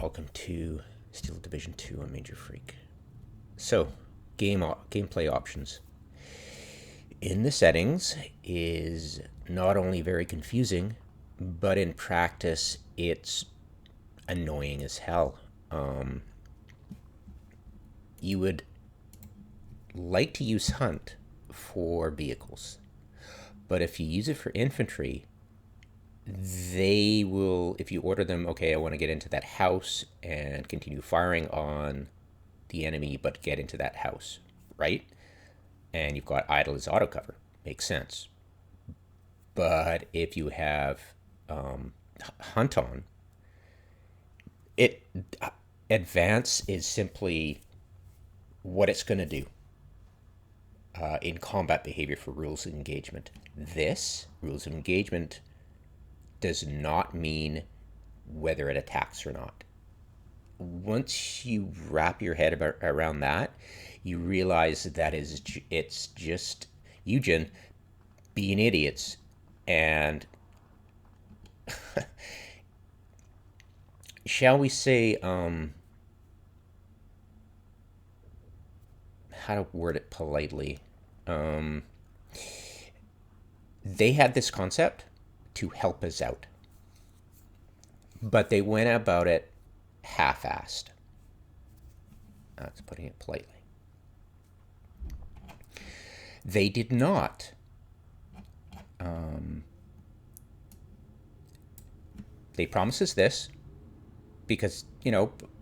welcome to Steel Division 2 on Major Freak. So, gameplay options. In the settings is not only very confusing, but in practice it's annoying as hell. You would like to use Hunt for vehicles, but if you use it for infantry, they will, if you order them, okay, I want to get into that house and continue firing on the enemy, but get into that house, right? And you've got idle as auto cover. Makes sense. But if you have Hunt on, it advance is simply what it's going to do in combat behavior for rules of engagement. This rules of engagement does not mean whether it attacks or not. Once you wrap your head around that, you realize that it's just Eugen being idiots and shall we say, how to word it politely, they had this concept to help us out, but they went about it half-assed. That's putting it politely. They did not they promised us this because,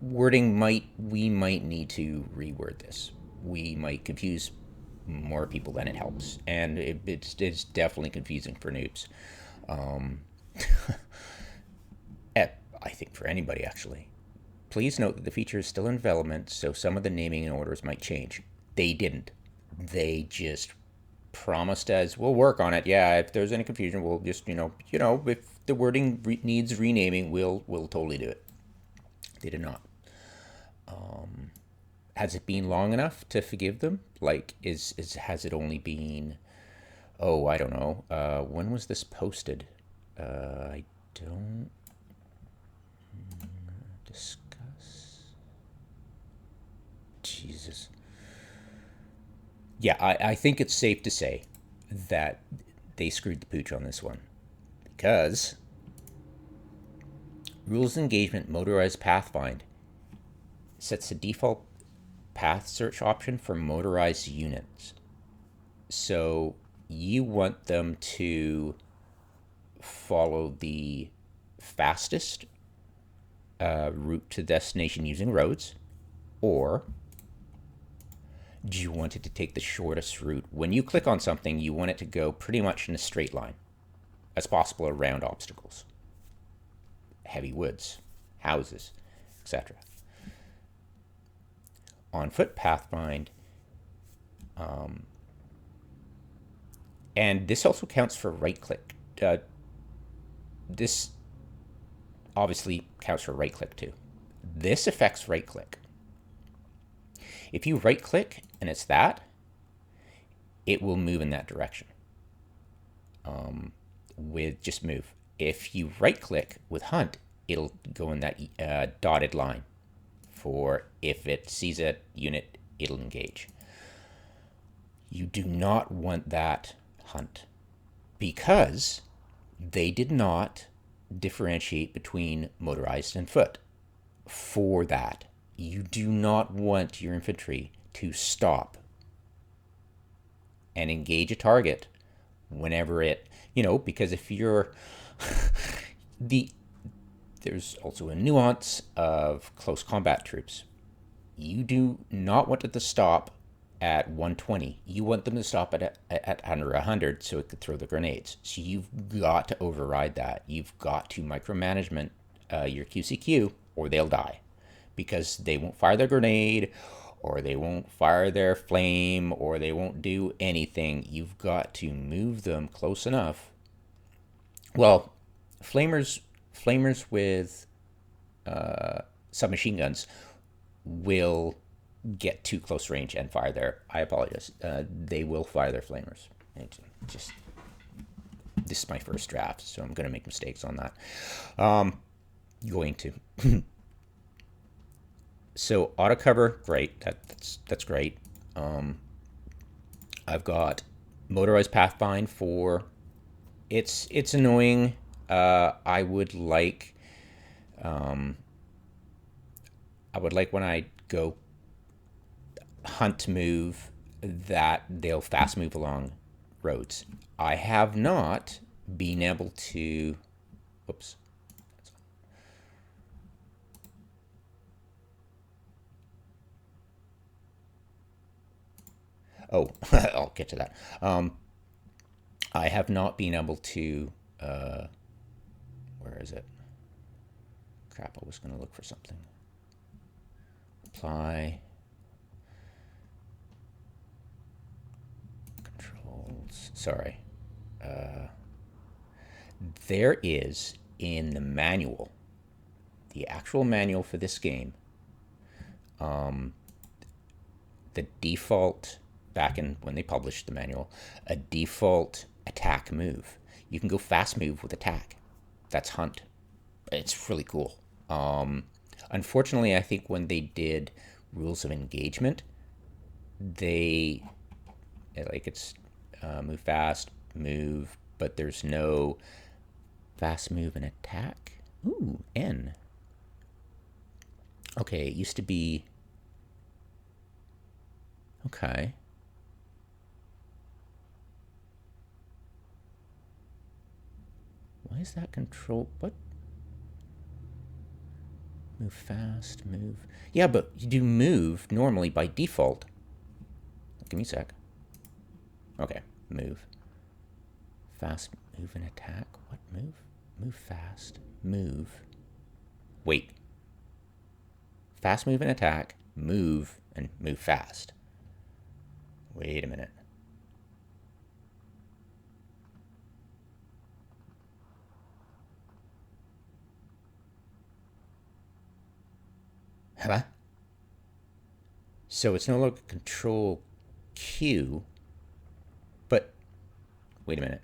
wording we might need to reword this. We might confuse more people than it helps, and it's definitely confusing for noobs. I think for anybody, actually. Please note that the feature is still in development, so some of the naming and orders might change. They didn't. They just promised us, we'll work on it. Yeah, if there's any confusion, we'll just, if the wording needs renaming, we'll totally do it. They did not. Has it been long enough to forgive them? Like, has it only been, I don't know. When was this posted? I don't discuss. Jesus. Yeah, I think it's safe to say that they screwed the pooch on this one, because Rules of Engagement Motorized Pathfind sets the default path search option for motorized units. So you want them to follow the fastest route to destination using roads, or do you want it to take the shortest route? When you click on something, you want it to go pretty much in a straight line as possible around obstacles, heavy woods, houses, etc. On foot pathfind, and this also counts for right click. This obviously counts for right click too. This affects right click. If you right click and it's that, it will move in that direction. With just move. If you right click with Hunt, it'll go in that dotted line. For if it sees a unit, it'll engage. You do not want that Hunt, because they did not differentiate between motorized and foot. For that, you do not want your infantry to stop and engage a target whenever it, because if you're there's also a nuance of close combat troops. You do not want it to stop at 120. You want them to stop at under 100 so it could throw the grenades. So you've got to override that. You've got to micromanagement your QCQ, or they'll die, because they won't fire their grenade, or they won't fire their flame, or they won't do anything. You've got to move them close enough. Well, flamers with submachine guns will get too close range and fire their, I apologize, they will fire their flamers. This is my first draft, so I'm going to make mistakes on that. Going to. So auto cover, great. That's great. I've got motorized pathfind for it's annoying. I would like when I go hunt move that they'll fast move along roads. I have not been able to. Oops. Oh, I'll get to that. I have not been able to. Where is it? Crap, I was going to look for something. Apply. Controls. Sorry. There is in the manual, the actual manual for this game, the default, back in when they published the manual, a default attack move. You can go fast move with attack. That's hunt. It's really cool. Unfortunately, I think when they did rules of engagement, they like it's move fast, move, but there's no fast move and attack. Ooh, N. Okay, it used to be. Okay. Why is that control? What? Move fast, move. Yeah, but you do move normally by default. Give me a sec. Okay, move. Fast move and attack. What move? Move fast, move. Wait. Fast move and attack, move, and move fast. Wait a minute. Huh? So it's no longer control Q, but wait a minute.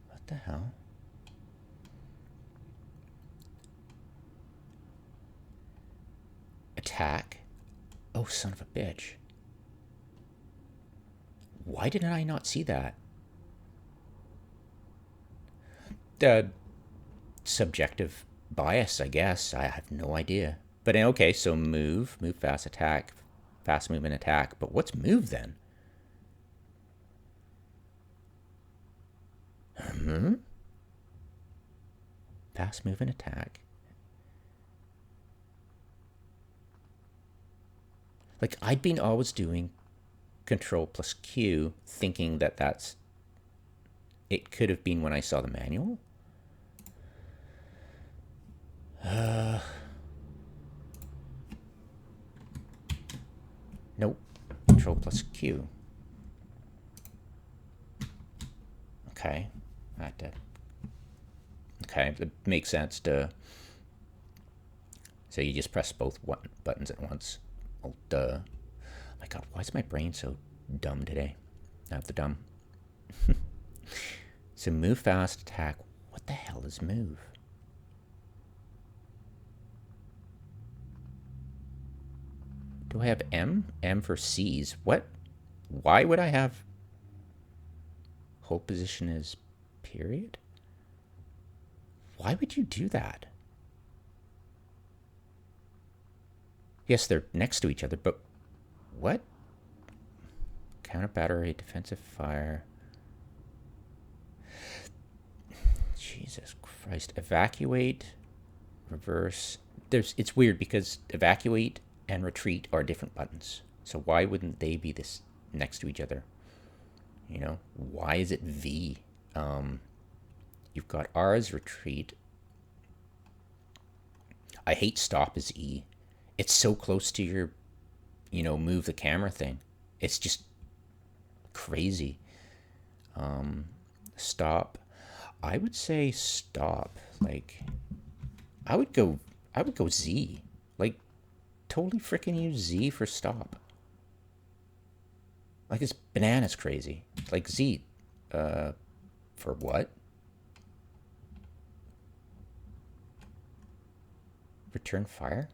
What the hell? Attack? Oh, son of a bitch. Why did I not see that? Subjective bias, I guess. I have no idea. But okay, so move fast, attack, fast move and attack. But what's move then? Fast move and attack. Like I'd been always doing control plus Q, thinking that that's. It could have been when I saw the manual. Nope. Control plus Q. Okay. Okay, it makes sense to. So you just press both buttons at once. Oh, duh. My God, why is my brain so dumb today? Not the dumb. So move fast, attack. What the hell is move? Do I have M? M for C's. What? Why would I have hold position as period? Why would you do that? Yes, they're next to each other, but what? Counter battery, defensive fire. Jesus Christ. Evacuate, reverse. It's weird because evacuate and retreat are different buttons. So why wouldn't they be this next to each other? You know, why is it V? You've got R as retreat. I hate stop as E. It's so close to your, move the camera thing. It's just crazy. Stop. I would say stop. Like, I would go Z. Like, totally freaking use Z for stop. Like, it's bananas crazy. Like Z, For what? Return fire?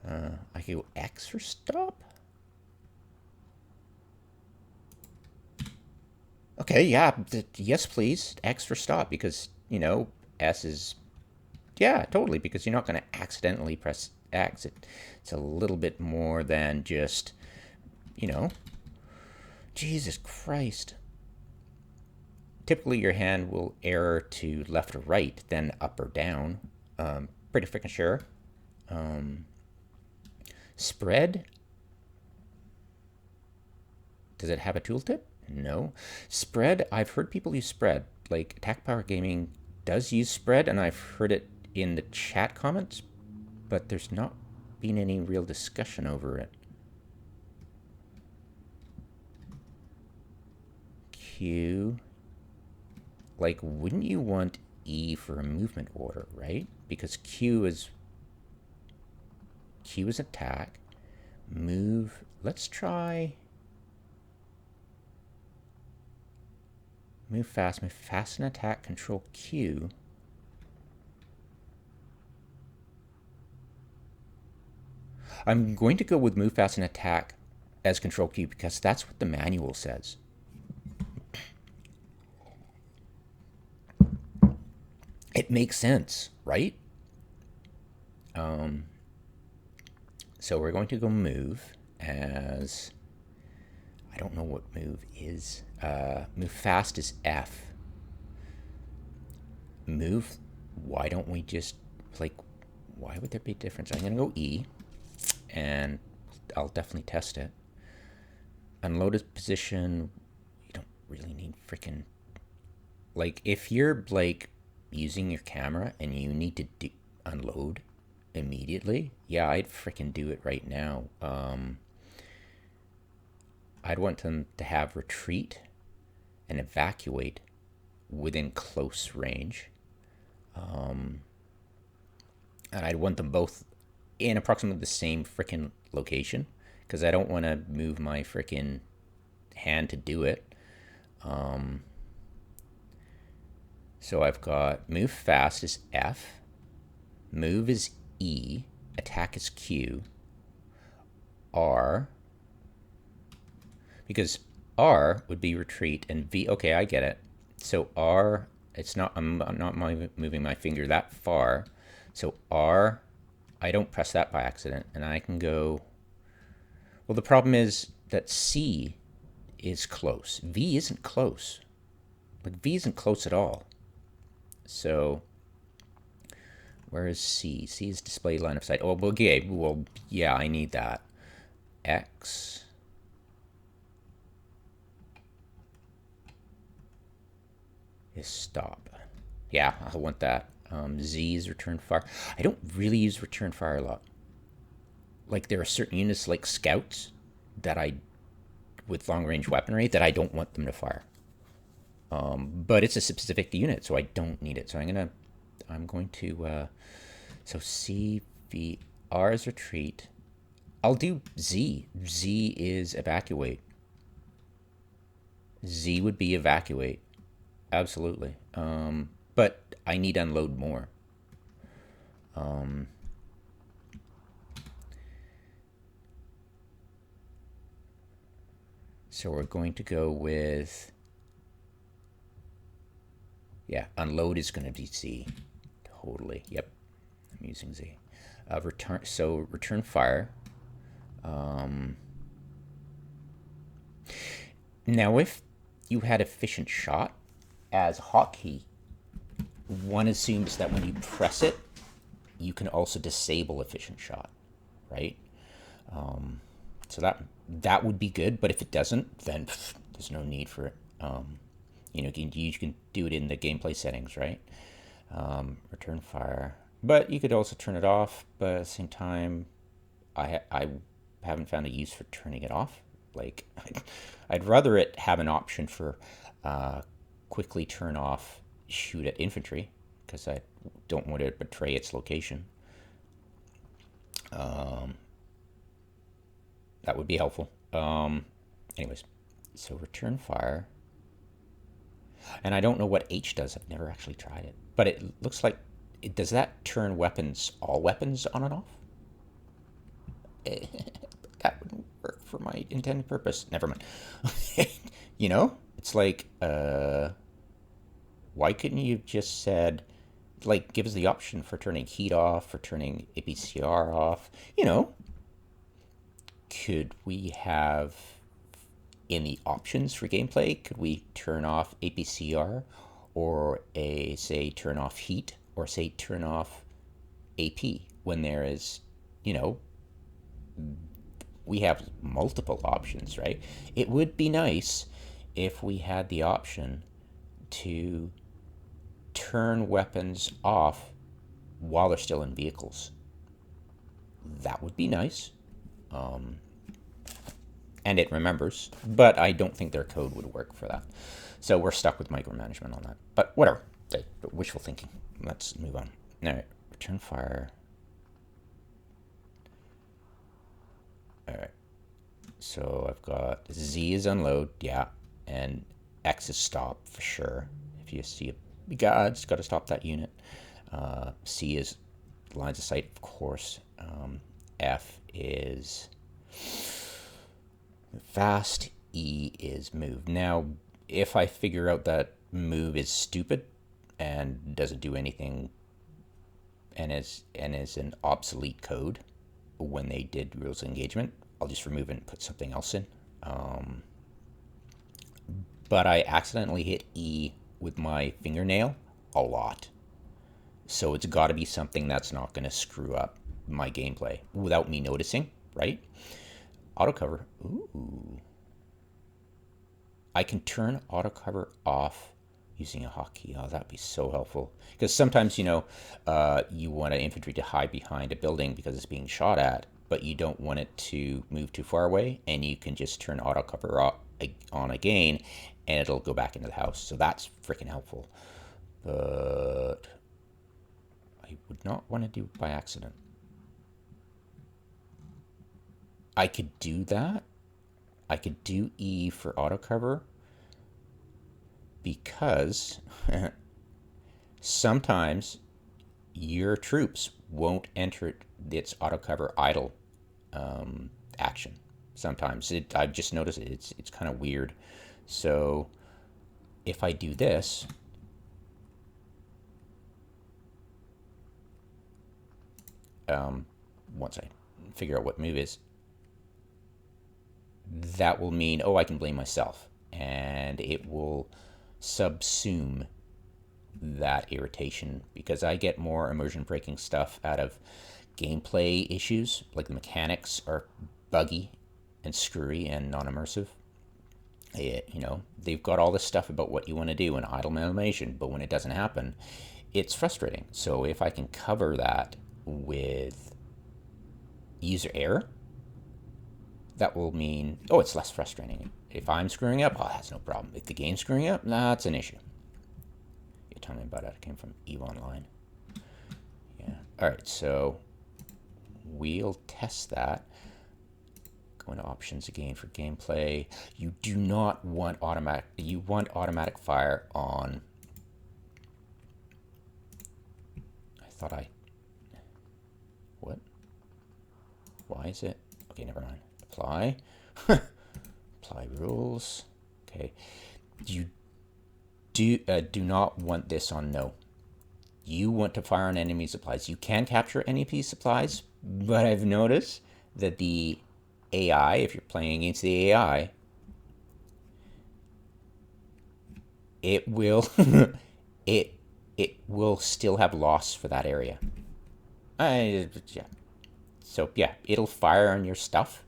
I can go X for stop? Okay, yeah, yes, please. X for stop, because, you know, S is... Yeah, totally, because you're not going to accidentally press X. It's a little bit more than just, you know... Jesus Christ. Typically, your hand will err to left or right, then up or down. Pretty freaking sure. Spread. Does it have a tooltip? No. Spread, I've heard people use spread. Like, Attack Power Gaming does use spread, and I've heard it in the chat comments, but there's not been any real discussion over it. Q. Like, wouldn't you want E for a movement order, right? Because Q is attack. Move. Let's try... Move fast and attack, control Q. I'm going to go with move fast and attack as control Q because that's what the manual says. It makes sense, right? So we're going to go move as... I don't know what move is. Move fast is F. Move, why don't we just, like, why would there be a difference? I'm going to go E, and I'll definitely test it. Unloaded position, you don't really need freaking... Like, if you're, like, using your camera and you need to unload immediately, yeah, I'd freaking do it right now. I'd want them to have retreat and evacuate within close range. And I'd want them both in approximately the same freaking location because I don't want to move my freaking hand to do it. So I've got move fast is F, move is E, attack is Q, R, because R would be retreat and V, okay, I get it. So R, it's not, I'm not moving my finger that far. So R, I don't press that by accident, and I can go, well, the problem is that C is close. V isn't close. Like, V isn't close at all. So, where is C? C is display line of sight. Oh, okay, well, yeah, I need that. X. Is stop. Yeah, I want that. Z is return fire. I don't really use return fire a lot. Like, there are certain units like scouts that with long range weaponry that I don't want them to fire. But it's a specific unit, so I don't need it. So I'm going to, so C, V, R is retreat. I'll do Z. Z is evacuate. Z would be evacuate. Absolutely. But I need unload more. So we're going to go with, yeah, unload is going to be Z. Totally. Yep. I'm using Z. Return fire. Now, if you had efficient shot as hotkey, one assumes that when you press it, you can also disable efficient shot, right? So that would be good, but if it doesn't, then there's no need for it. You can do it in the gameplay settings, right? Return fire, but you could also turn it off. But at the same time, I haven't found a use for turning it off. Like, I'd rather it have an option for quickly turn off shoot at infantry, because I don't want to betray its location. That would be helpful. Anyways, So return fire. And I don't know what H does. I've never actually tried it. But it looks like, does that turn weapons, all weapons, on and off? That wouldn't work for my intended purpose. Never mind. You know? It's like, why couldn't you have just said, like, give us the option for turning heat off, for turning APCR off? You know, could we have in the options for gameplay, could we turn off APCR or say turn off heat or say turn off AP when there is, you know, we have multiple options, right? It would be nice if we had the option to turn weapons off while they're still in vehicles. That would be nice. And it remembers, but I don't think their code would work for that. So we're stuck with micromanagement on that. But whatever, wishful thinking. Let's move on. All right, return fire. All right, so I've got Z is unload, yeah, and X is stop for sure. If you see a guy, it's got to stop that unit. C is lines of sight, of course. F is fast. E is move. Now, if I figure out that move is stupid and doesn't do anything and is an obsolete code when they did rules of engagement, I'll just remove it and put something else in. But I accidentally hit E with my fingernail a lot. So it's got to be something that's not going to screw up my gameplay without me noticing, right? Autocover. Ooh. I can turn autocover off using a hotkey. Oh, that'd be so helpful. Because sometimes, you know, you want an infantry to hide behind a building because it's being shot at, but you don't want it to move too far away, and you can just turn autocover on again, and it'll go back into the house. So that's freaking helpful. But I would not want to do it by accident. I could do that. I could do E for autocover because sometimes your troops won't enter its autocover idle action. Sometimes I've just noticed it's kind of weird. So if I do this, once I figure out what move is, that will mean, oh, I can blame myself, and it will subsume that irritation because I get more immersion breaking stuff out of gameplay issues, like the mechanics are buggy and screwy and non-immersive. You know, they've got all this stuff about what you want to do in idle animation, but when it doesn't happen, it's frustrating. So if I can cover that with user error, that will mean, oh, it's less frustrating. If I'm screwing up, oh, that's no problem. If the game's screwing up, that's an issue. You're telling me about that. It came from EVE Online. Yeah. All right, so we'll test that. Go into options again for gameplay. You do not want automatic. You want automatic fire on. I thought I. What? Why is it? Okay, never mind. Apply. Apply rules. Okay. You do not want this on no. You want to fire on enemy supplies. You can capture enemy supplies, but I've noticed that the AI, if you're playing against the AI, it will it will still have loss for that area. Yeah. So yeah, it'll fire on your stuff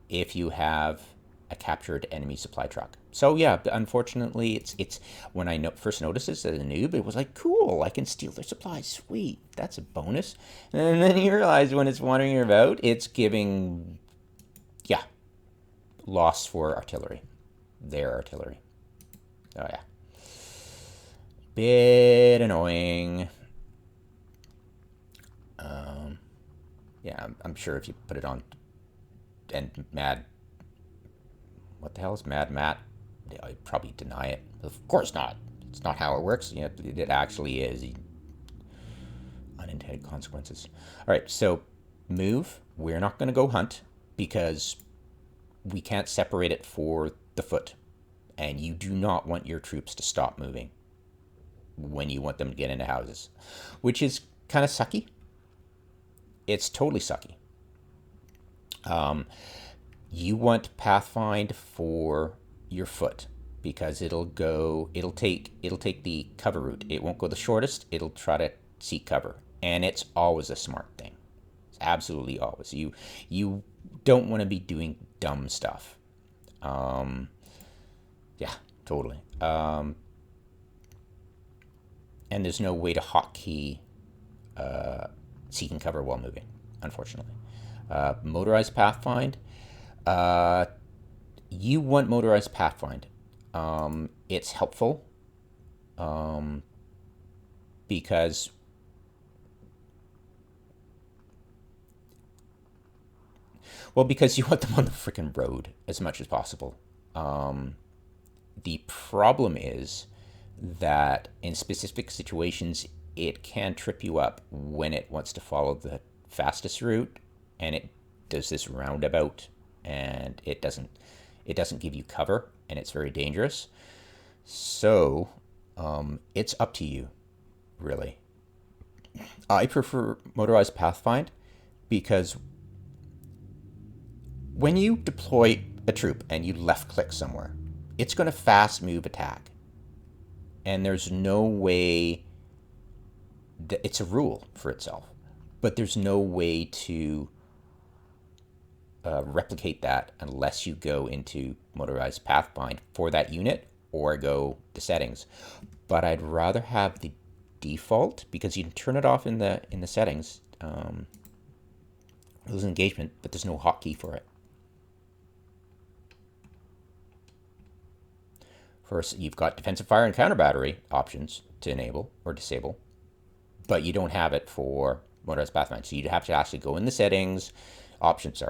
if you have a captured enemy supply truck. So yeah, unfortunately, it's when I first noticed this as a noob, it was like, cool, I can steal their supplies, sweet, that's a bonus. And then you realize when it's wandering about, it's giving, yeah, loss for artillery, their artillery. Oh yeah, bit annoying. Yeah, I'm sure if you put it on and mad, what the hell is Mad Matt? I'd probably deny it. Of course not. It's not how it works. You know, it actually is. Unintended consequences. All right, so move. We're not going to go hunt because we can't separate it for the foot. And you do not want your troops to stop moving when you want them to get into houses, which is kind of sucky. It's totally sucky. You want pathfind for your foot because it'll take the cover route. It won't go the shortest. It'll try to seek cover, and it's always a smart thing. It's absolutely always. You don't want to be doing dumb stuff. Yeah, totally. And there's no way to hotkey seeking cover while moving, unfortunately. Motorized pathfind. You want motorized pathfind. It's helpful because you want them on the freaking road as much as possible. The problem is that in specific situations, it can trip you up when it wants to follow the fastest route, and it does this roundabout, and it doesn't give you cover, and it's very dangerous. So it's up to you, really. I prefer motorized pathfind because when you deploy a troop and you left click somewhere, it's going to fast move attack. And there's no way that it's a rule for itself, but there's no way to replicate that unless you go into motorized pathfind for that unit or go to settings. But I'd rather have the default because you can turn it off in the settings. Lose engagement, but there's no hotkey for it. First, you've got defensive fire and counter battery options to enable or disable, but you don't have it for motorized pathfind. So you'd have to actually go in the settings, options,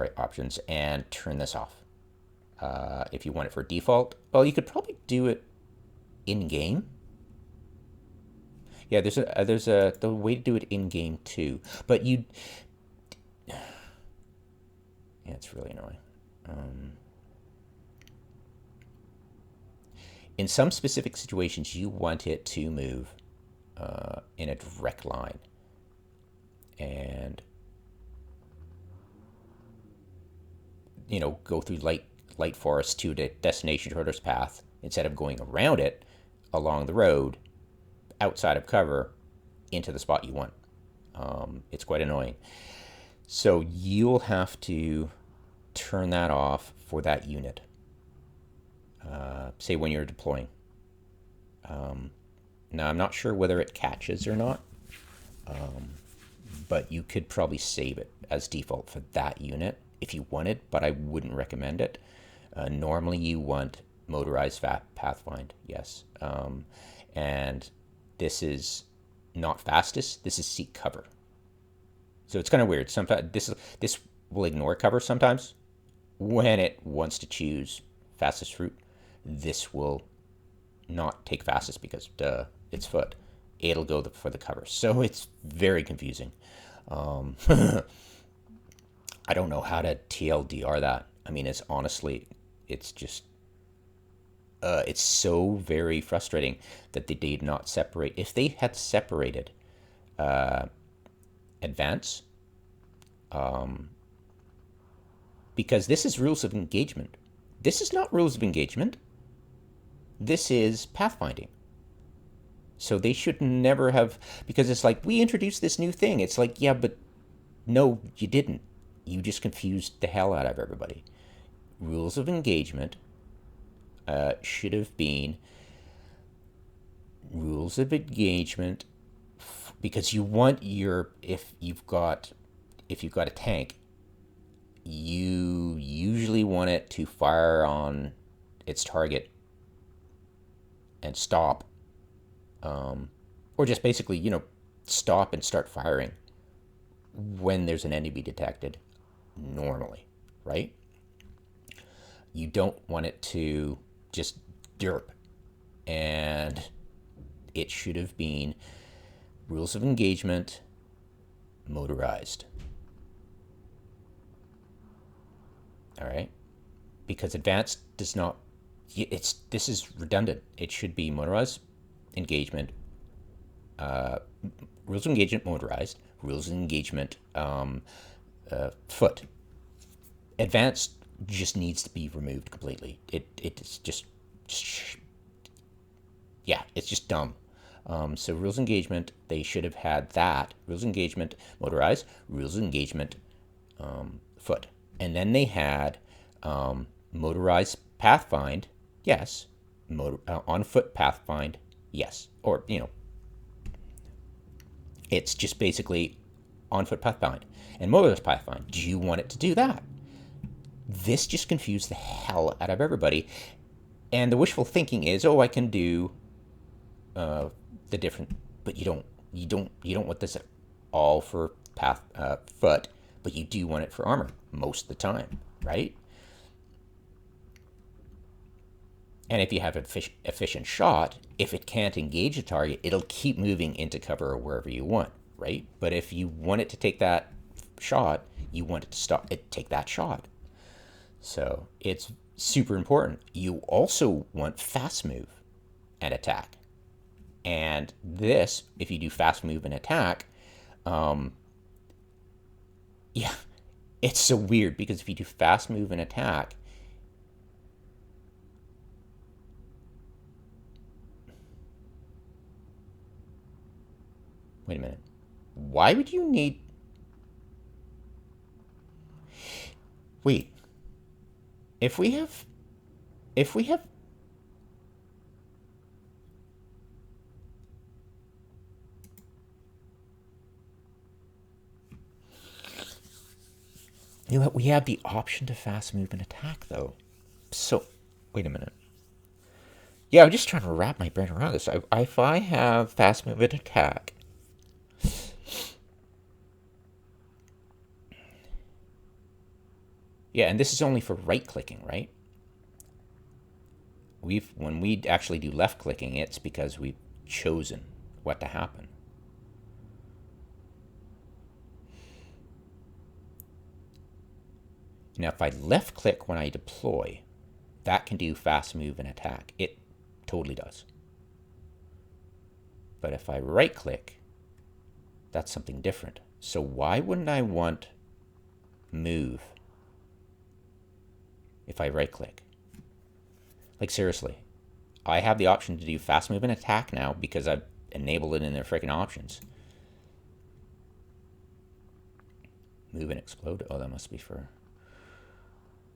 and turn this off. If you want it for default, well, you could probably do it in game. Yeah, there's a the way to do it in game too, but yeah, it's really annoying. In some specific situations, you want it to move in a direct line, and go through light forest to the destination shortest path instead of going around it along the road outside of cover into the spot you want. It's quite annoying. So you'll have to turn that off for that unit. Say when you're deploying. Now, I'm not sure whether it catches or not, but you could probably save it as default for that unit if you wanted, but I wouldn't recommend it. Normally, you want motorized pathfind, yes. And this is not fastest. This is seek cover. So it's kind of weird. Sometimes this will ignore cover sometimes. When it wants to choose fastest route, this will not take fastest because it's foot. It'll go for the cover. So it's very confusing. I don't know how to TLDR that. I mean, it's just, it's so very frustrating that they did not separate. If they had separated advance, because this is rules of engagement. This is not rules of engagement. This is pathfinding. So they should never have, because it's like, we introduced this new thing. It's like, yeah, but no, you didn't. You just confused the hell out of everybody. Rules of engagement should have been rules of engagement because you want if you've got a tank, you usually want it to fire on its target and stop, or just basically, stop and start firing when there's an enemy detected, normally, right? You don't want it to just derp. And it should have been rules of engagement, motorized. All right? Because advanced does not, this is redundant. It should be motorized engagement, rules of engagement motorized, rules of engagement foot. Advanced just needs to be removed completely. It's just yeah, it's just dumb. So rules of engagement, they should have had that. Rules of engagement motorized, rules of engagement foot. And then they had motorized pathfind, yes. On foot pathfind, yes. Or, it's just basically on foot pathfind. And motorized pathfind, do you want it to do that? This just confused the hell out of everybody. And the wishful thinking is, oh, I can do the different, but you don't want this at all for foot, but you do want it for armor most of the time, right? And if you have efficient shot, if it can't engage a target, it'll keep moving into cover or wherever you want, right? But if you want it to take that shot, you want it to take that shot. So it's super important. You also want fast move and attack. And this, if you do fast move and attack, yeah, it's so weird because if you do fast move and attack, wait a minute. Why would you need... Wait. If we have... we have the option to fast move and attack, though. So, wait a minute. Yeah, I'm just trying to wrap my brain around this. If I have fast move and attack... Yeah, and this is only for right-clicking, right? When we actually do left-clicking, it's because we've chosen what to happen. Now, if I left-click when I deploy, that can do fast move and attack. It totally does. But if I right-click, that's something different. So why wouldn't I want move if I right-click? Like, seriously. I have the option to do fast move and attack now because I've enabled it in their freaking options. Move and explode? Oh, that must be for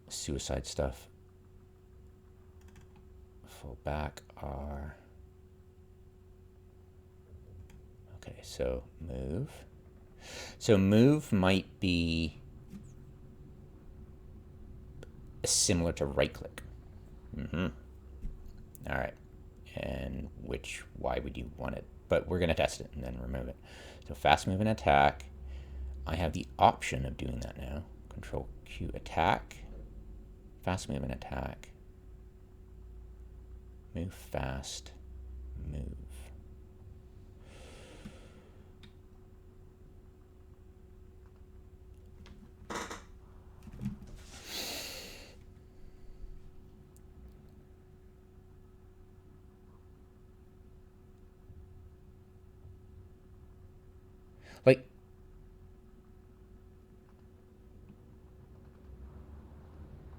suicide stuff. Full back R. Okay, so move. So move might be similar to right click. All right. And why would you want it? But we're going to test it and then remove it. So fast move and attack. I have the option of doing that now. Control Q, attack. Fast move and attack. Move fast. Move. Like,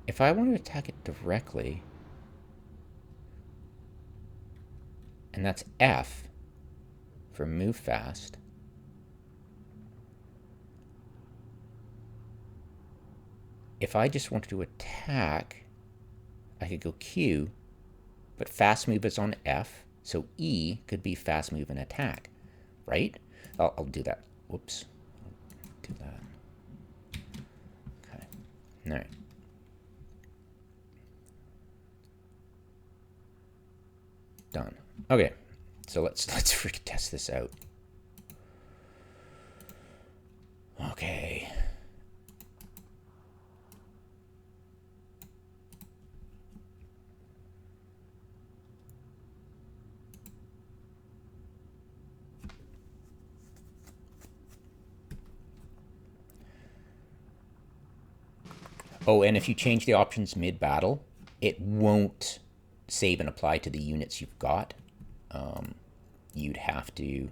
if I want to attack it directly, and that's F for move fast, if I just wanted to attack, I could go Q, but fast move is on F, so E could be fast move and attack, right? I'll do that. Whoops. I'll do that. Okay. All right. Done. Okay. So let's freaking test this out. Okay. Oh, and if you change the options mid-battle, it won't save and apply to the units you've got. You'd have to...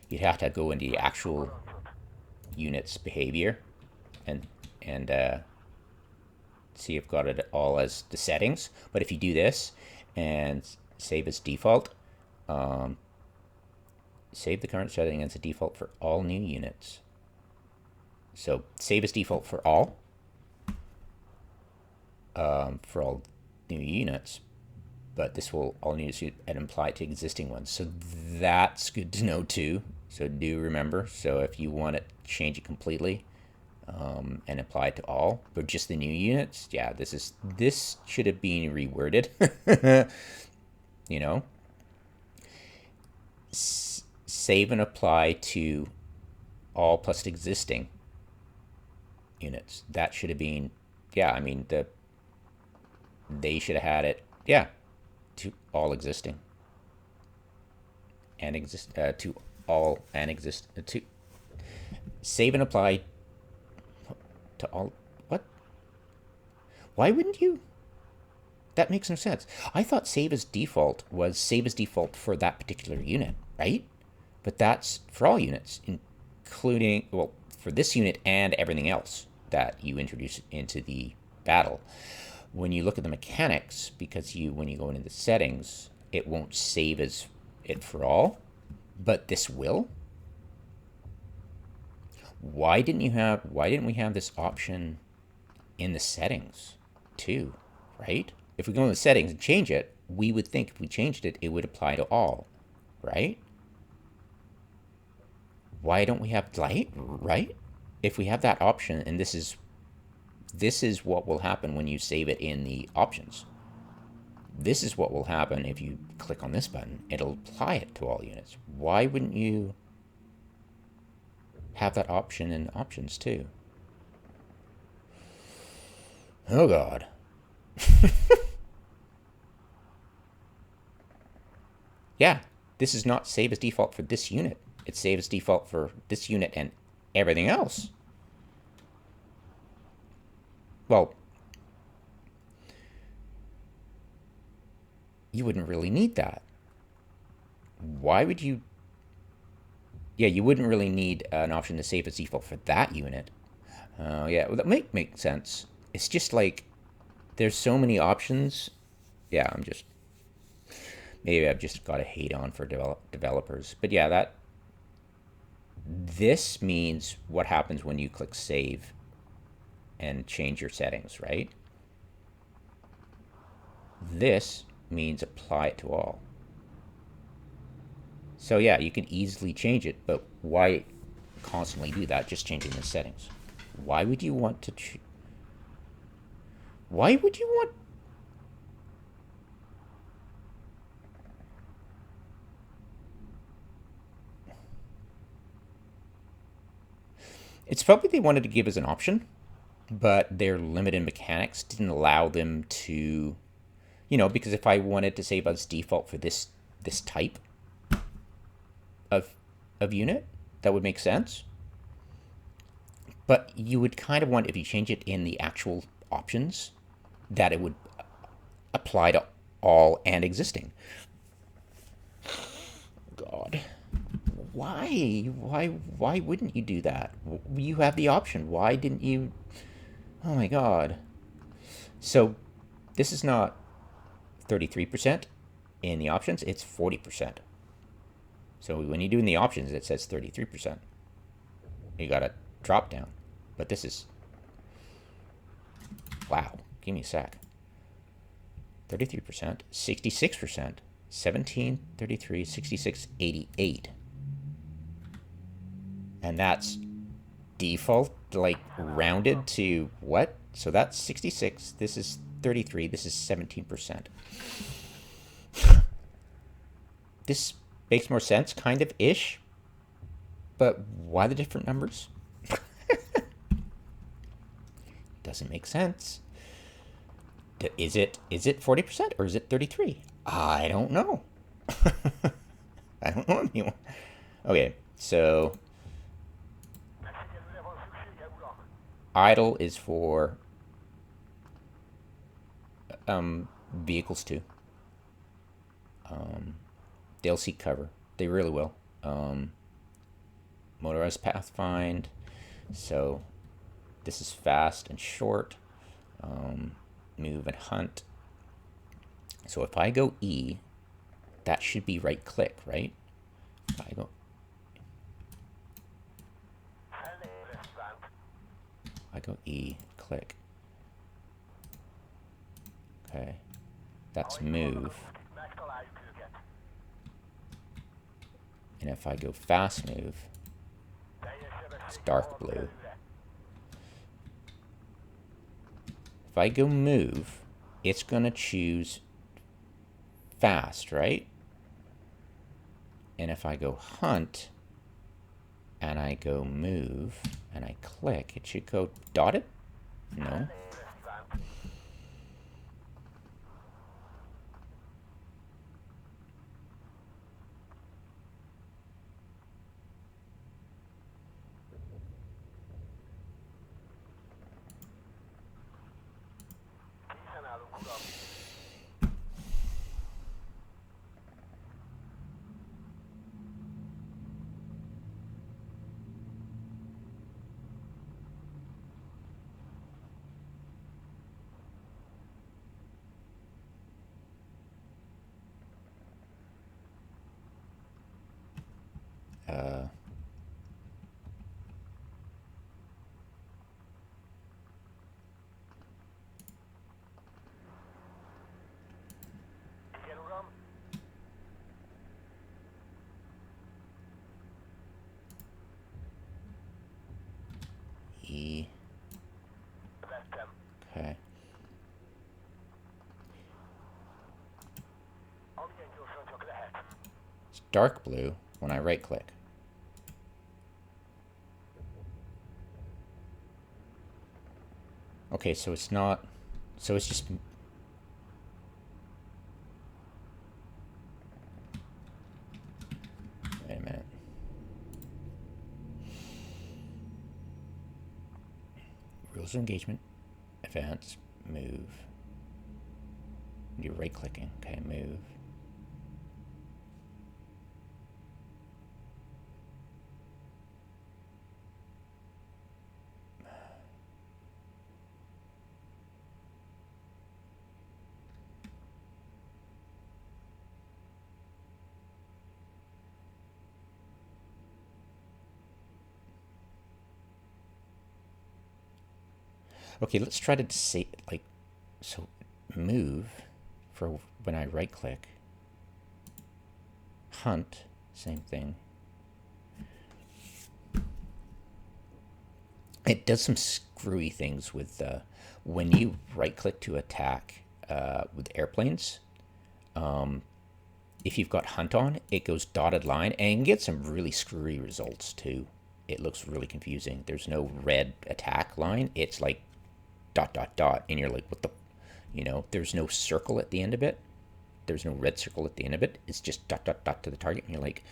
You'd have to go into the actual unit's behavior and see if got it all as the settings. But if you do this and save as default, save the current setting as a default for all new units. So save as default for all new units, but this will all units and apply to existing ones. So that's good to know too. So do remember. So if you want to change it completely and apply it to all, but just the new units, yeah, this should have been reworded. You know, save and apply to all plus existing units. That should have been, yeah. I mean, they should have had it, yeah, to all existing and to all and exist to save and apply to all. What? Why wouldn't you? That makes no sense. I thought save as default was save as default for that particular unit, right? But that's for all units, including, well, for this unit and everything else that you introduce into the battle. When you look at the mechanics, because when you go into the settings, it won't save as it for all, but this will. Why didn't we have this option in the settings too, right? If we go in the settings and change it, we would think if we changed it, it would apply to all, right? Why don't we have light, right? If we have that option, and this is what will happen when you save it in the options. This is what will happen if you click on this button. It'll apply it to all units. Why wouldn't you have that option in options too? Oh God. Yeah, this is not save as default for this unit. It's save as default for this unit and everything else. Well, you wouldn't really need that. Why would you? Yeah, you wouldn't really need an option to save as default for that unit. Yeah, well, that make sense. It's just like there's so many options. Yeah, maybe I've just got a hate on for developers. But yeah, this means what happens when you click save and change your settings, right? This means apply it to all. So yeah, you can easily change it, but why constantly do that? Just changing the settings. Why would you want to? Why would you want? It's probably they wanted to give as an option, but their limited mechanics didn't allow them to, because if I wanted to save as default for this type of unit, that would make sense. But you would kind of want, if you change it in the actual options, that it would apply to all and existing. God. Why wouldn't you do that? You have the option. Why didn't you? Oh my God. So this is not 33% in the options, it's 40%. So when you do in the options, it says 33%. You got a drop down. But this is, wow, give me a sec. 33%, 66%, 17, 33, 66, 88. And that's default, like rounded to what? So that's 66, this is 33, this is 17%. This makes more sense, kind of ish. But why the different numbers? Doesn't make sense. Is it 40% or is it 33? I don't know. I don't know anyone. Okay, so idle is for vehicles too. They'll seek cover. They really will. Motorized path find. So this is fast and short. Move and hunt. So if I go E, that should be right click, right? If I go E, click. Okay, that's move. And if I go fast move, it's dark blue. If I go move, it's gonna choose fast, right? And if I go hunt, and I go move, and I click, it should go dotted? No. E. Okay. It's dark blue when I right click. Okay, so it's not, so it's just, wait a minute. Rules of engagement, advance, move. You're right clicking, okay, move. Okay, let's try to say, like, so move for when I right click. Hunt, same thing. It does some screwy things with when you right click to attack with airplanes. If you've got hunt on, it goes dotted line, and you can get some really screwy results too. It looks really confusing. There's no red attack line. It's like dot dot dot, and you're like, what the, you know? There's no circle at the end of it. There's no red circle at the end of it. It's just dot dot dot to the target, and you're like,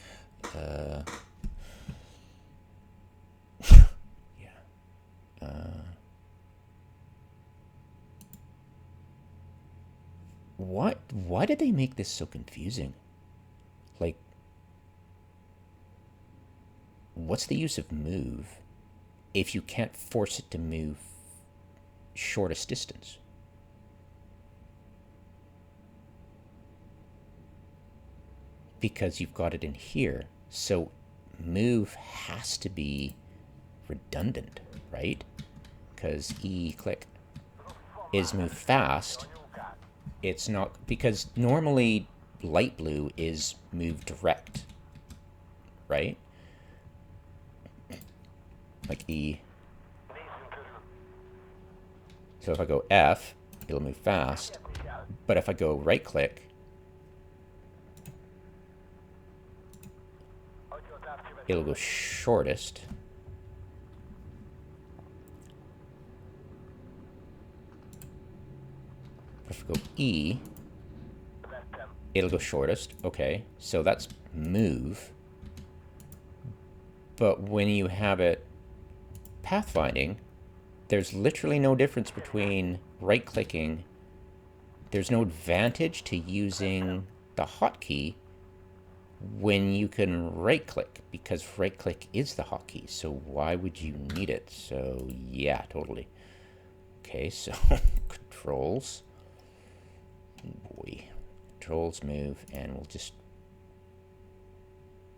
what? Why did they make this so confusing? Like, what's the use of move if you can't force it to move shortest distance? Because you've got it in here. So move has to be redundant, right? Because E click is move fast. It's not, because normally light blue is move direct, right? Like E. So if I go F, it'll move fast. But if I go right click, it'll go shortest. If I go E, It'll go shortest. Okay, so that's move. But when you have it pathfinding, there's literally no difference between right-clicking. There's no advantage to using the hotkey when you can right-click, because right-click is the hotkey. So why would you need it? So yeah, totally. Okay, so controls. Boy. Controls, move, and we'll just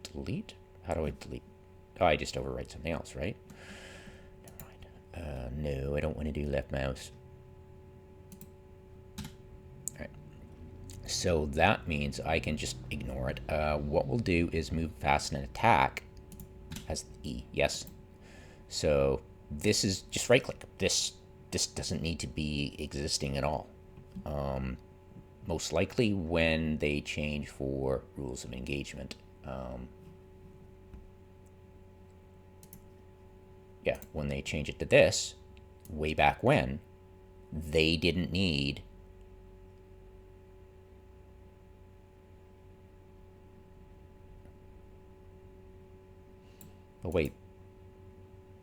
delete. How do I delete? Oh, I just overwrite something else, right? Never mind. No, I don't want to do left mouse. All right. So that means I can just ignore it. What we'll do is move fast and attack as E. Yes. So this is just right click. This doesn't need to be existing at all. Most likely when they change for rules of engagement. Yeah, when they change it to this, way back when, they didn't need oh wait,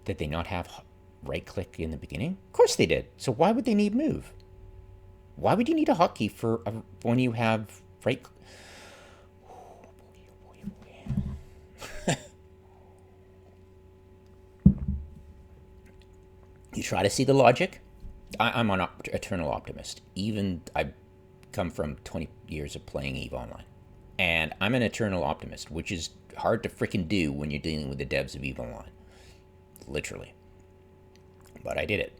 did they not have right click in the beginning? Of course they did. So why would they need move? Why would you need a hotkey for when you have right? Oh, boy. You try to see the logic. I'm an eternal optimist. Even I've come from 20 years of playing EVE Online, and I'm an eternal optimist, which is hard to freaking do when you're dealing with the devs of EVE Online, literally. But I did it.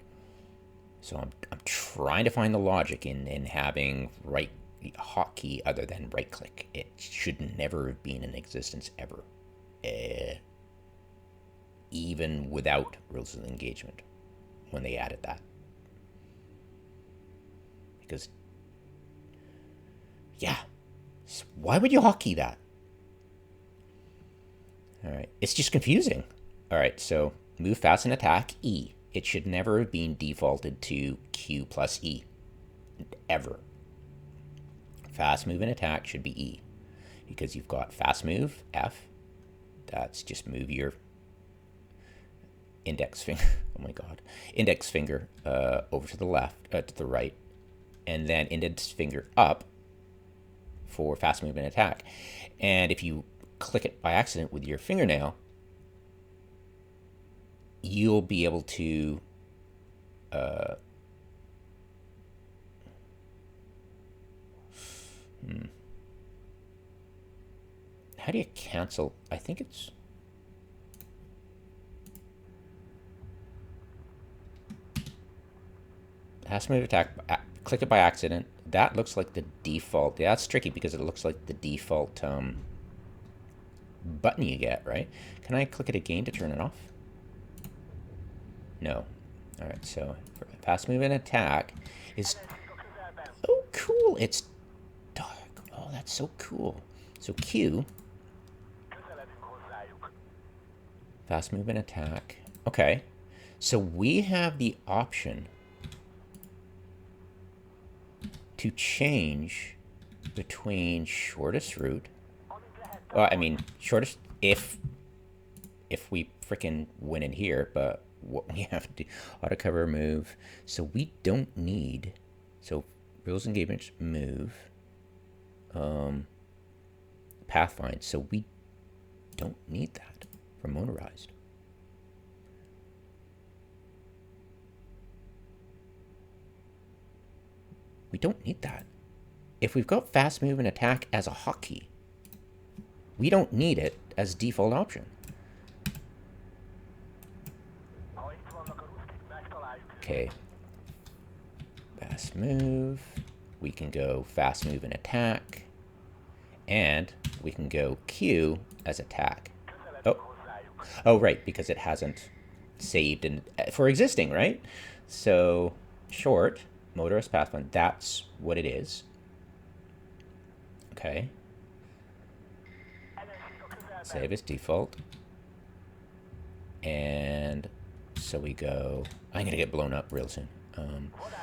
So I'm trying to find the logic in having right hotkey other than right click. It should never have been in existence ever, even without rules of engagement when they added that. Because yeah, why would you hotkey that? All right, it's just confusing. All right, so move fast and attack E. It should never have been defaulted to Q plus E, ever. Fast move and attack should be E, because you've got fast move, F, that's just move your index finger, oh my god, index finger over to the left, to the right, and then index finger up for fast move and attack. And if you click it by accident with your fingernail, you'll be able to how do you cancel? I think it's has to move attack, click it by accident. That looks like the default. Yeah, that's tricky because it looks like the default button you get, right? Can I click it again to turn it off? No. All right, so fast move and attack is, oh cool, it's dark. Oh, that's so cool. So Q, fast move and attack. Okay, so we have the option to change between shortest route. I mean, shortest if we freaking win in here, but what we have to do, auto cover, move. So we don't need, so rules engagement, move, pathfind. So we don't need that for motorized. We don't need that. If we've got fast move and attack as a hotkey, we don't need it as default option. Okay, fast move, we can go fast move and attack, and we can go Q as attack. Oh, right, because it hasn't saved in, for existing, right? So short, motorist pathfind, that's what it is. Okay. Save as default. And so we go, I'm gonna get blown up real soon.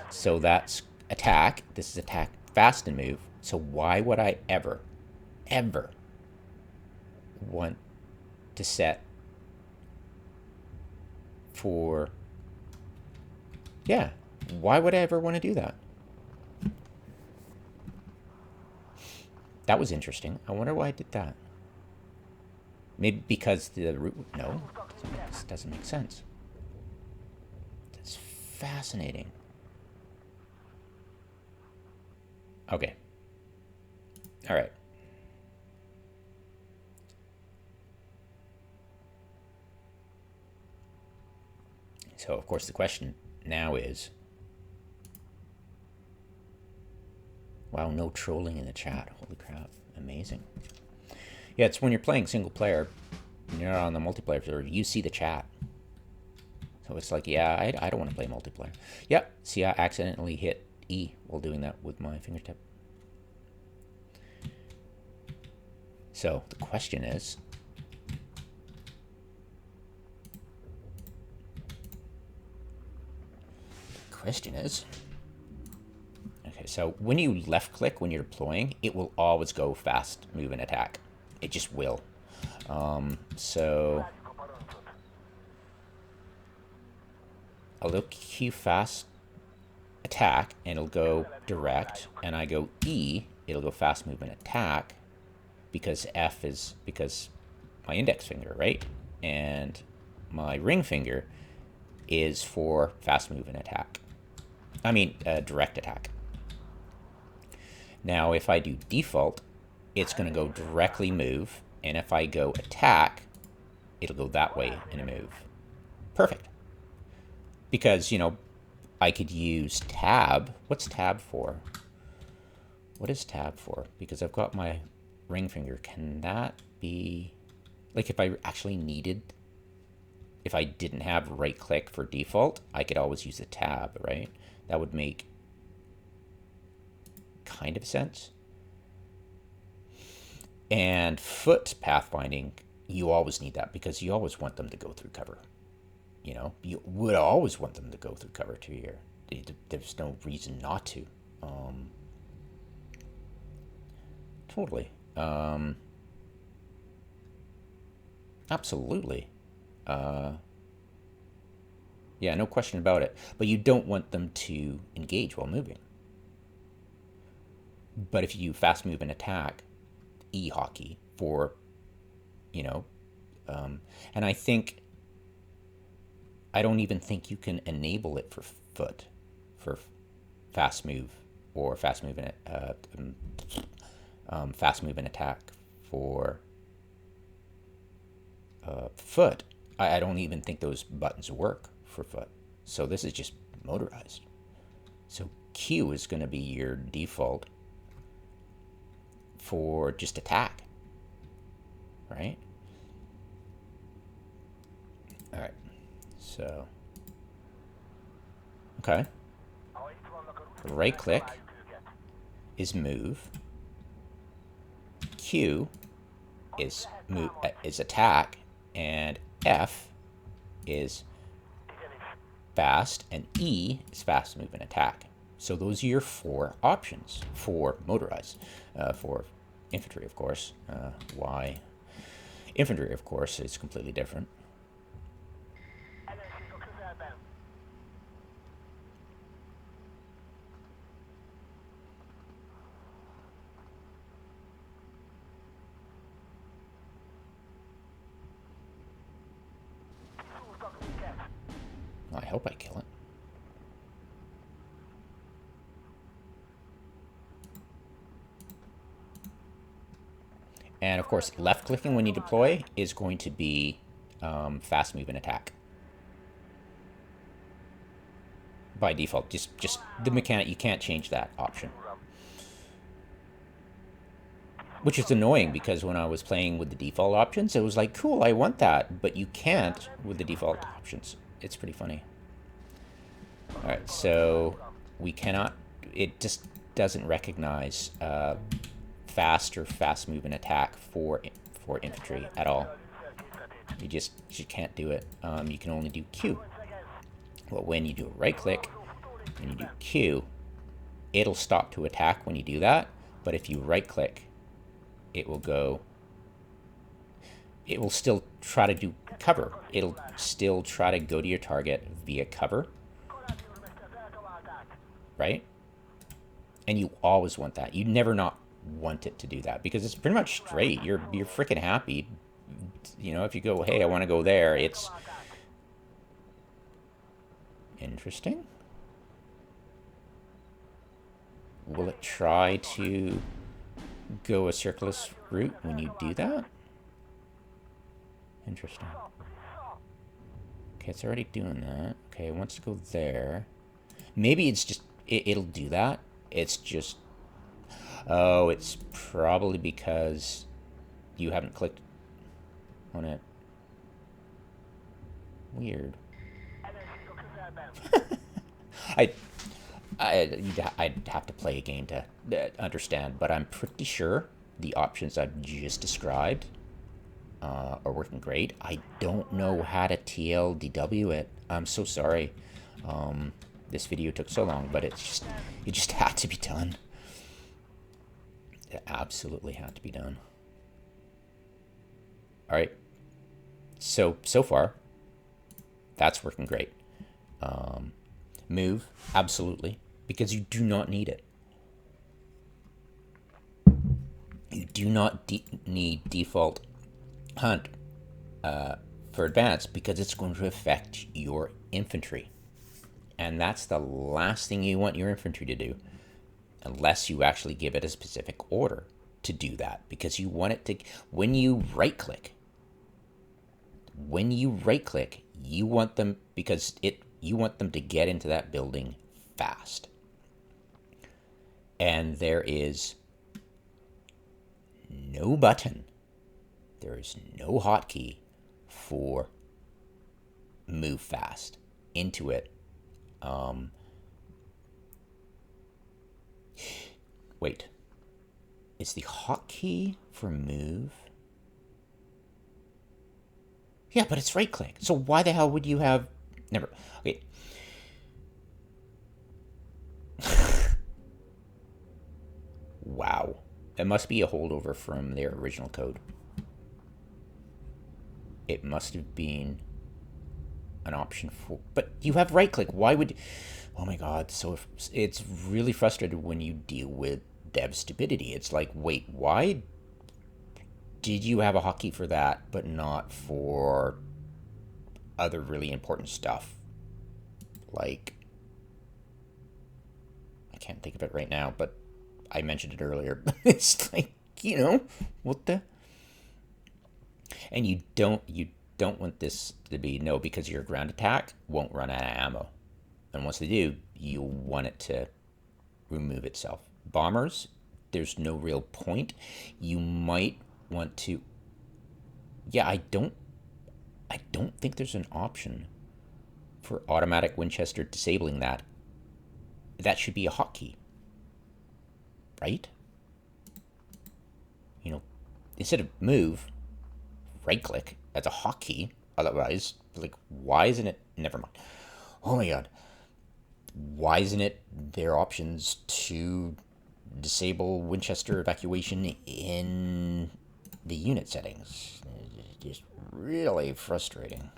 So that's attack. This is attack fast and move. So why would I ever want to set for, yeah, why would I ever want to do that? That was interesting. I wonder why I did that. Maybe because the root, no, this doesn't make sense. That's fascinating. Okay. All right. So, of course, the question now is, wow, no trolling in the chat. Holy crap. Amazing. Yeah, it's when you're playing single player, and you're not on the multiplayer server, you see the chat. So it's like, yeah, I don't want to play multiplayer. Yep, see, I accidentally hit E while doing that with my fingertip. So the question is, okay, so when you left click when you're deploying, it will always go fast move and attack. It just will. So I'll go Q fast attack and it'll go direct, and I go E, it'll go fast move and attack, because F is because my index finger, right? And my ring finger is for fast move and attack. I mean, direct attack. Now, if I do default, it's going to go directly move, and if I go attack, it'll go that way in a move. Perfect. Because, you know, I could use tab. What's tab for? What is tab for? Because I've got my ring finger. Can that be, like, if I actually needed, if I didn't have right click for default, I could always use the tab, right? That would make kind of sense. And foot pathfinding, you always need that because you always want them to go through cover. You know, you would always want them to go through cover to here. There's no reason not to. Totally. Absolutely. Yeah, no question about it. But you don't want them to engage while moving. But if you fast move and attack, E-hotkey for, you know, and I think, I don't even think you can enable it for foot, for fast move or fast move and fast move and attack for foot. I don't even think those buttons work for foot. So this is just motorized. So Q is going to be your default for just attack, right? All right. So, okay. Right click is move. Q is move, is attack, and F is fast, and E is fast move and attack. So those are your 4 options for motorized. For infantry, of course. Y. Infantry, of course, is completely different. I hope I kill it. And of course, left clicking when you deploy is going to be fast move and attack. By default, just the mechanic, you can't change that option. Which is annoying because when I was playing with the default options, it was like, cool, I want that, but you can't with the default options. It's pretty funny. All right, so we cannot, it just doesn't recognize fast or fast move and attack for infantry at all. You can't do it. You can only do Q. Well, when you do a right click and you do Q, it'll stop to attack when you do that. But if you right click, it will go, it will still try to do cover. It'll still try to go to your target via cover, right? And you always want that. You never not want it to do that because it's pretty much straight. You're freaking happy. You know, if you go, hey, I want to go there, it's interesting. Will it try to go a circuitous route when you do that? Interesting. Okay, it's already doing that. Okay, it wants to go there. Maybe it's just, it'll do that. It's just, oh, it's probably because you haven't clicked on it. Weird. I'd have to play a game to understand, but I'm pretty sure the options I've just described are working great. I don't know how to TLDW it. I'm so sorry. This video took so long, but it just had to be done. It absolutely had to be done. All right. So far, that's working great. Move, absolutely, because you do not need it. You do not need default hunt for advance because it's going to affect your infantry. And that's the last thing you want your infantry to do, unless you actually give it a specific order to do that, because you want it to, when you right click, you want them, because you want them to get into that building fast. And there is no button, there is no hotkey for move fast into it. Wait, is the hotkey for move? Yeah, but it's right click. So why the hell would you have, never, okay. Wow. It must be a holdover from their original code. It must have been an option for, but you have right click. Why would, oh my God. So it's really frustrating when you deal with dev stupidity. It's like, wait, why did you have a hotkey for that, but not for other really important stuff? Like, I can't think of it right now, but I mentioned it earlier. It's like, you know, what the? And you don't want this to be, no, because your ground attack won't run out of ammo. And once they do, you want it to remove itself. Bombers, there's no real point. You might want to, yeah, I don't think there's an option for automatic Winchester disabling that. That should be a hotkey, right? You know, instead of move, right click as a hotkey. Otherwise, like, why isn't it, never mind. Oh my God. Why isn't it their options to disable Winchester evacuation in the unit settings? It's just really frustrating.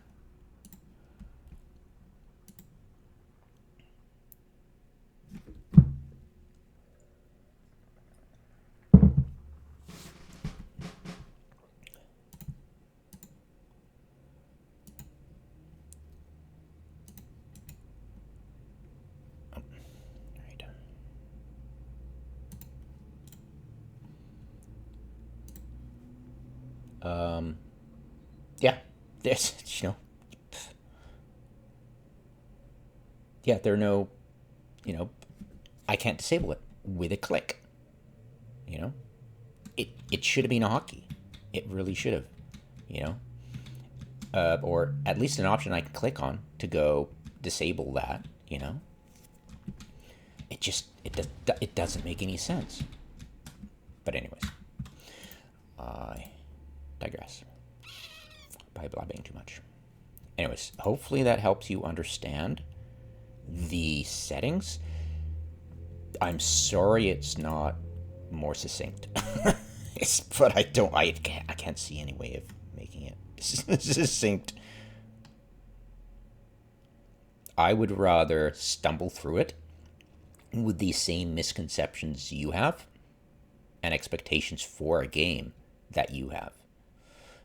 Yeah, there's, you know, yeah, there are no, you know, I can't disable it with a click. You know, it should have been a hotkey. It really should have, you know, or at least an option I can click on to go disable that. You know, it doesn't make any sense. But anyways, I digress by blabbing too much. Anyways, hopefully that helps you understand the settings. I'm sorry it's not more succinct. But I can't see any way of making it succinct. I would rather stumble through it with the same misconceptions you have and expectations for a game that you have.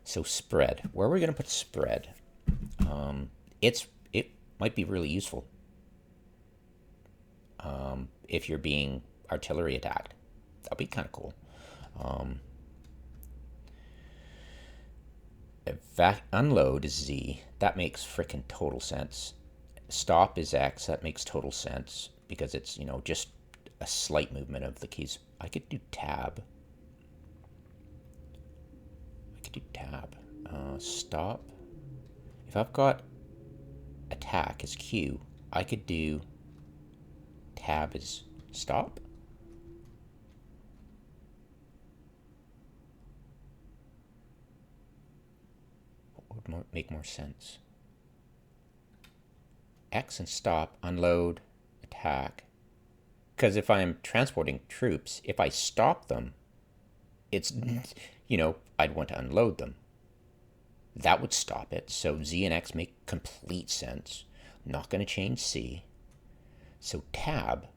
So spread. Where are we going to put spread? It might be really useful if you're being artillery attacked. That'd be kind of cool. Unload is Z. That makes freaking total sense. Stop is X. That makes total sense because it's, just a slight movement of the keys. I could do tab. Stop. If I've got attack as Q, I could do tab as stop. What would make more sense? X and stop, unload, attack. Because if I'm transporting troops, if I stop them, it's, I'd want to unload them. That would stop it. So Z and X make complete sense. I'm not going to change C. So tab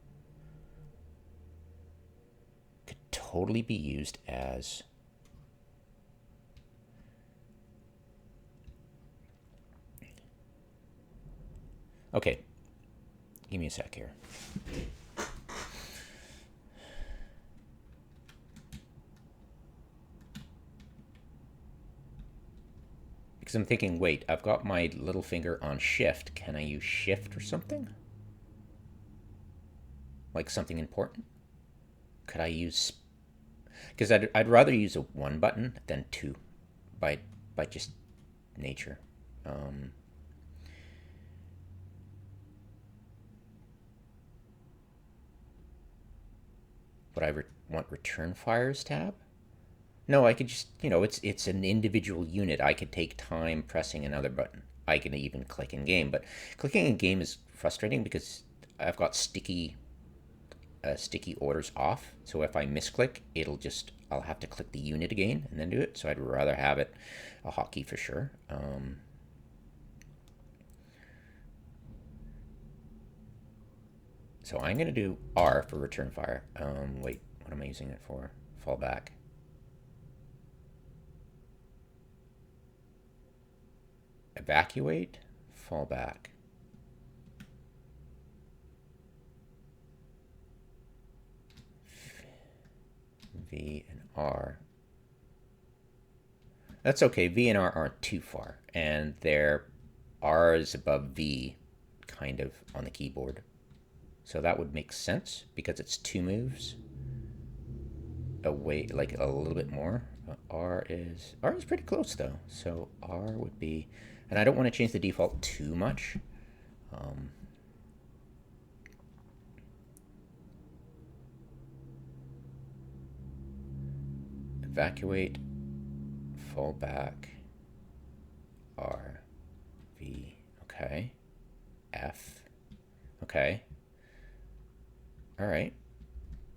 could totally be used as okay. Give me a sec here. Because I'm thinking, wait, I've got my little finger on shift. Can I use shift or something? Like something important? Could I use... Because I'd rather use a 1 button than 2 by just nature. Would I want return fires tab? No, I could just, it's an individual unit. I could take time pressing another button. I can even click in game, but clicking in game is frustrating because I've got sticky orders off. So if I misclick, I'll have to click the unit again and then do it. So I'd rather have it a hotkey for sure. So I'm going to do R for return fire. Wait, what am I using it for? Fall back. Evacuate, fall back. V and R. That's okay. V and R aren't too far, and their R is above V, kind of on the keyboard. So that would make sense because it's 2 moves away, like a little bit more. R is pretty close though. So R would be, and I don't want to change the default too much. Evacuate, fall back, R, V, okay, F, okay. All right,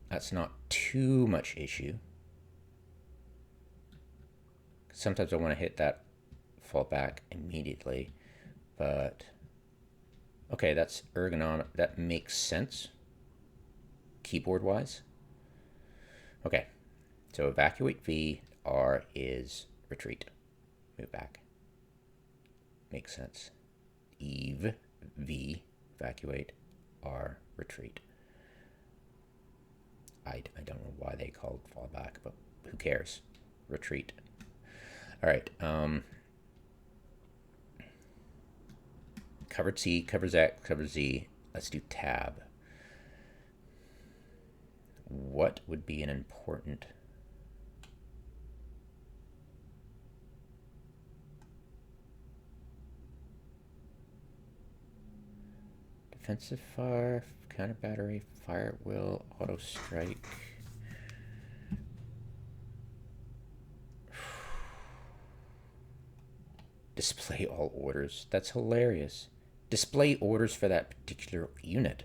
that's not too much issue. Sometimes I want to hit that fall back immediately, but okay, that's ergonomic. That makes sense keyboard wise. Okay, so evacuate V, R is retreat, move back. Makes sense. Eve, V, evacuate, R, retreat. I don't know why they called fall back, but who cares? Retreat. All right. Covered C, covers X, covers Z. Let's do tab. What would be an important... Defensive fire, counter battery, fire at will, auto strike. Display all orders. That's hilarious. Display orders for that particular unit.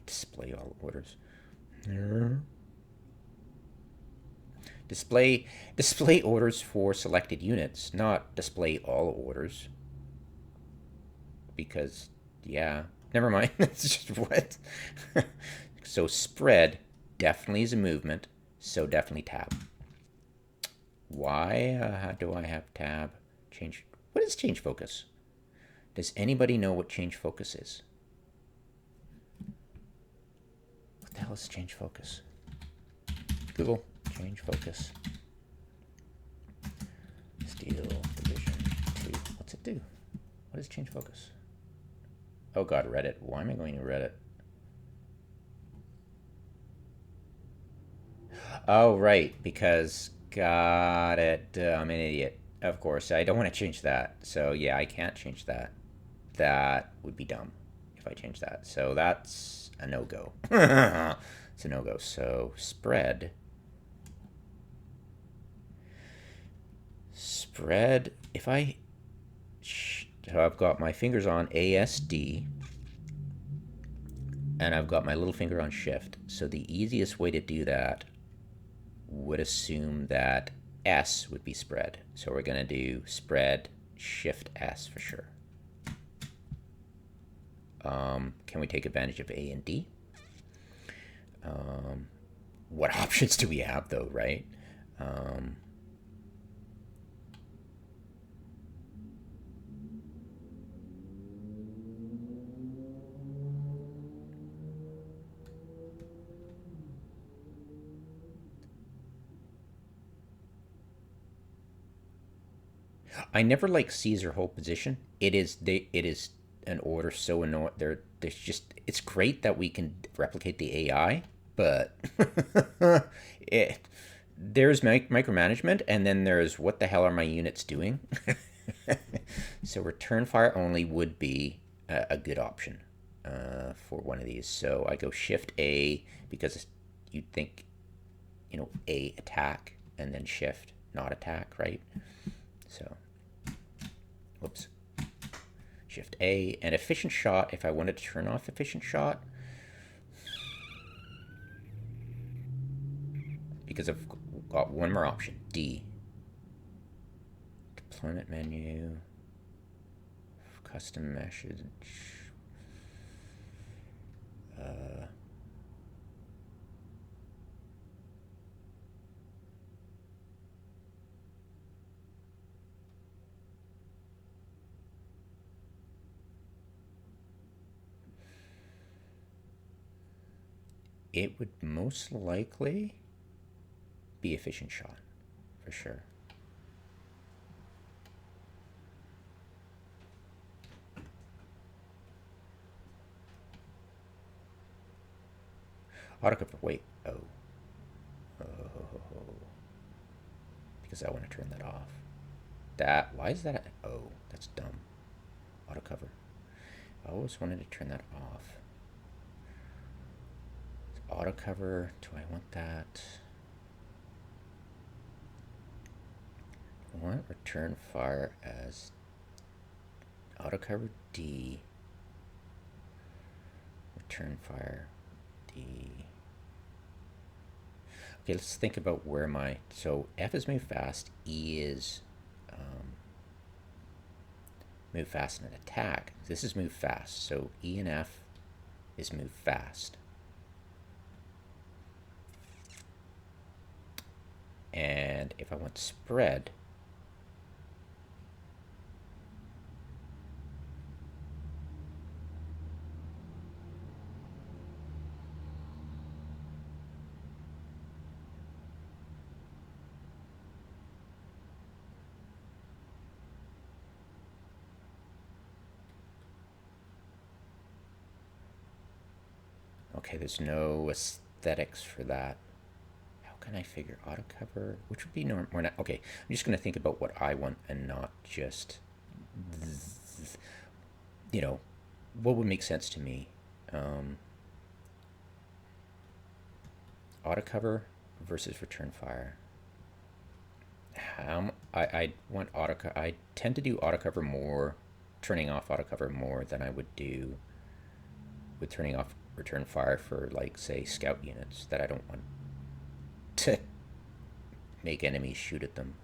Display all orders. Display orders for selected units, not display all orders. Because, yeah, never mind. That's just what. So spread definitely is a movement, so definitely tab. Why do I have tab? Change. What is change focus? Does anybody know what change focus is? What the hell is change focus? Google change focus. Steel division 2. What's it do? What is change focus? Oh god, Reddit. Why am I going to Reddit? Oh, right, because got it. I'm an idiot. Of course, I don't want to change that. So yeah, I can't change that. That would be dumb if I change that. So that's a no-go. It's a no-go. So spread. Spread. If I... So I've got my fingers on ASD. And I've got my little finger on shift. So the easiest way to do that would assume that S would be spread. So we're going to do spread shift S for sure. Can we take advantage of A and D? What options do we have though, right? I never like Caesar hold position. It is an order so annoying. There's just it's great that we can replicate the AI, but there's micromanagement, and then there's what the hell are my units doing? So return fire only would be a good option for one of these. So I go Shift A because you'd think, A attack and then Shift not attack, right? So, whoops. Shift A and efficient shot. If I wanted to turn off efficient shot, because I've got one more option, D. Deployment menu, custom message. It would most likely be efficient shot, for sure. Autocover, wait, oh. Because I want to turn that off. Why is that? Oh, that's dumb. Autocover. I always wanted to turn that off. Autocover, do I want that? I want return fire as autocover D. Return fire D. Okay, let's think about where so F is move fast, E is move fast and attack. This is move fast, so E and F is move fast. And if I want spread, okay, there's no aesthetics for that. How can I figure autocover? Which would be more not, okay, I'm just going to think about what I want and not just, what would make sense to me. Autocover versus return fire. I want autocover. I tend to do autocover more, turning off autocover more than I would do with turning off return fire for, like, say, scout units that I don't want to make enemies shoot at them.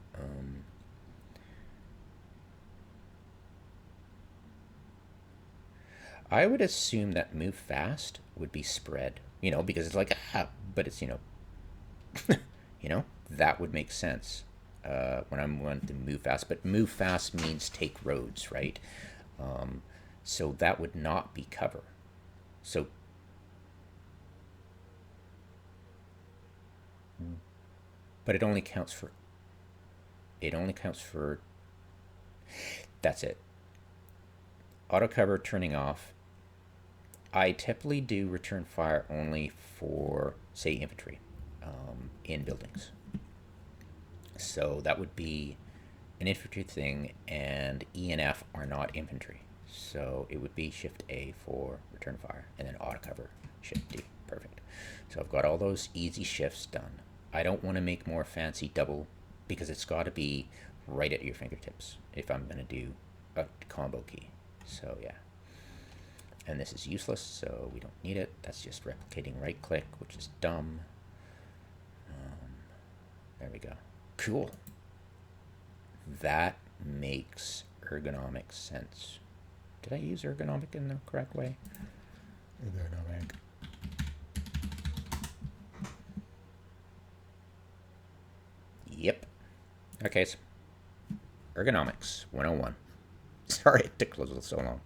I would assume that move fast would be spread, because it's like, but it's, that would make sense when I'm wanting to move fast. But move fast means take roads, right? So that would not be cover. So, but it only counts for. That's it. Auto cover turning off. I typically do return fire only for, say, infantry in buildings. So that would be an infantry thing, and E and F are not infantry. So it would be Shift A for return fire, and then auto cover, Shift D. Perfect. So I've got all those easy shifts done. I don't want to make more fancy double, because it's got to be right at your fingertips if I'm going to do a combo key. So yeah. And this is useless, so we don't need it. That's just replicating right click, which is dumb. There we go. Cool. That makes ergonomic sense. Did I use ergonomic in the correct way? Ergonomic. Yep. Okay, so ergonomics 101. Sorry it took so long.